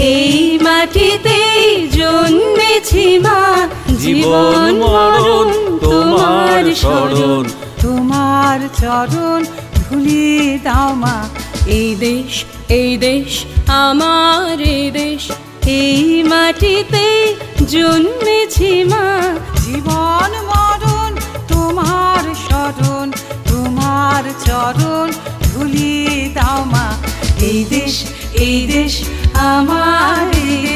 এই মাটিতেই জন্মেছি মা, জীবন মরণ তোমার শরণ। তোমার চরণ ধুলি দাও মা। এই দেশ, এই দেশ আমার এই দেশ, এই মাটিতেই জন্মেছি মা, জীবন মরণ তোমার শরণ। তোমার চরণ ধুলি দাও মা। এই দেশ, এই দেশ আমার এই দেশ।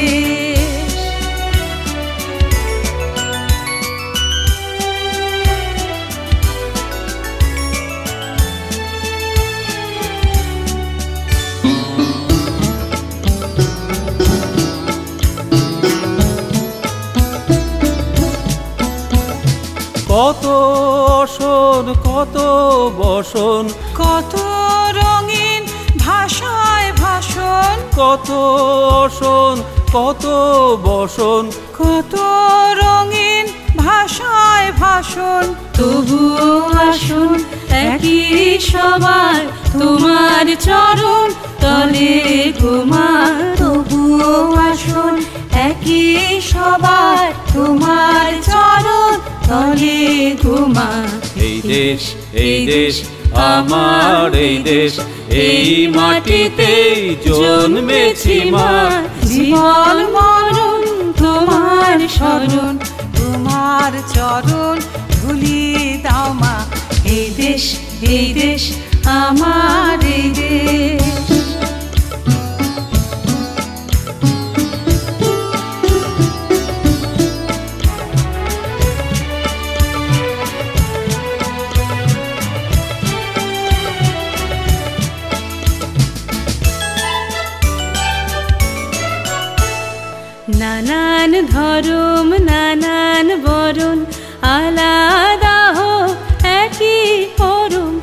কত অসন কত বসন, কত রঙিন ভাষায় ভাষণ, কত অসন কত বসন, কত রঙিন ভাষায় ভাষণ। তবুও আসুন একই সবার তোমার চরণ তলে গো মা, তবুও আসুন একই সবার তোমার চরণ তলে গো মা। এই দেশ, এই দেশ আমার এই দেশ, এই মাটিতেই জন্মেছি মা, জীবন মরণ তোমার শরণ। তোমার চরণ ধুলি দাও মা। এই দেশ, এই দেশ আমার এই দেশ। নানান ধরম নানান বরণ, আলাদা হোক একই পরম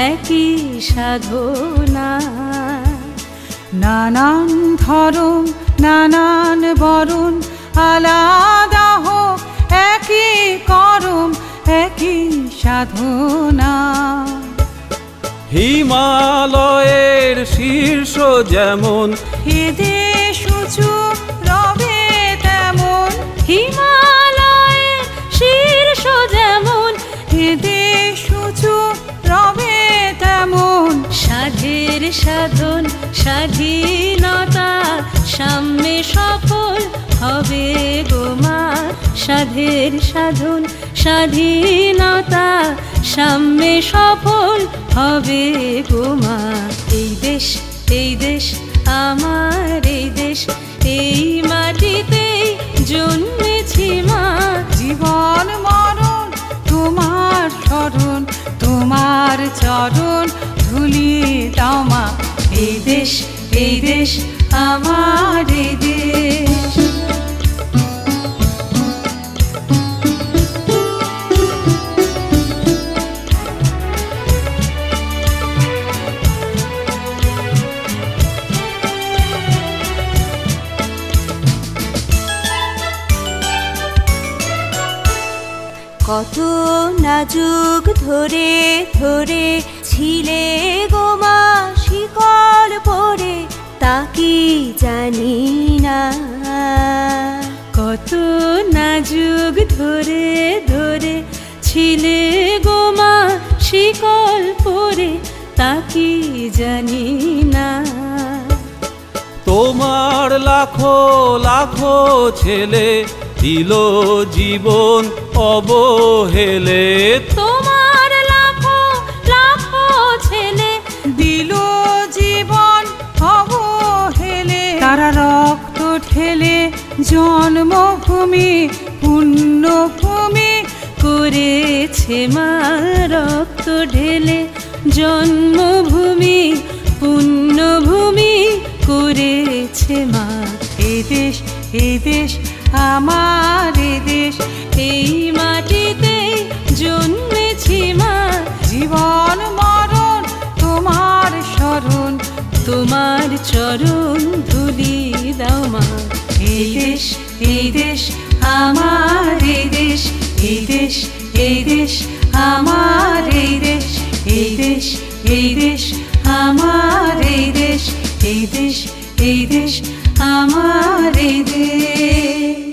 একই সাধনা। নানান ধরম নানান বরণ, আলাদা হোক একই করম একই সাধনা। হিমালয়ের শীর্ষ যেমন, এ দেশ উঁচু রবে তেমন। হিমালয়ের শীর্ষ যেমন, এ দেশ উঁচু রবে তেমন। সাধের সাধন স্বাধীনতা সাম্যে সফল হবে গো মা, সাধের সাধন স্বাধীনতা সাম্যে সফল হবে গো মা। এই দেশ, এই দেশ আমার এই দেশ, এই মাটিতেই জন্মেছি মা, জীবন মরণ তোমার শরণ। তোমার চরণ ধুলি দাও মা। এই দেশ, এই দেশ আমার এই দেশ। কত নাজুক ধরে ধরে ছিলে গো মা শিকল পরে, তা কি জানি না। কত নাজুক ধরে ধরে ছিলে গো মা শিকল পরে, তা কি জানি না। তোমার লাখো লাখো ছেলে দিল জীবন অবহেলে, তোমার লাখো লাখো ছেলে দিল জীবন অবহেলে। তারা রক্ত ঢেলে জন্মভূমি পুণ্যভূমি করেছে মা, রক্ত ঢেলে জন্মভূমি পুণ্যভূমি করেছে মা। এই দেশ, এই দেশ আমার এই দেশ, এই মাটিতেই জন্মেছি মা, জীবন মরণ তোমার শরণ। তোমার চরণ ধুলি দাও মা। এই দেশ, এই দেশ আমার এই দেশ, এই দেশ, এই দেশ আমার এই দেশ, এই দেশ, এই দেশ আমার এই দেশ, এই দেশ, এই দেশ আমার এই দেশ।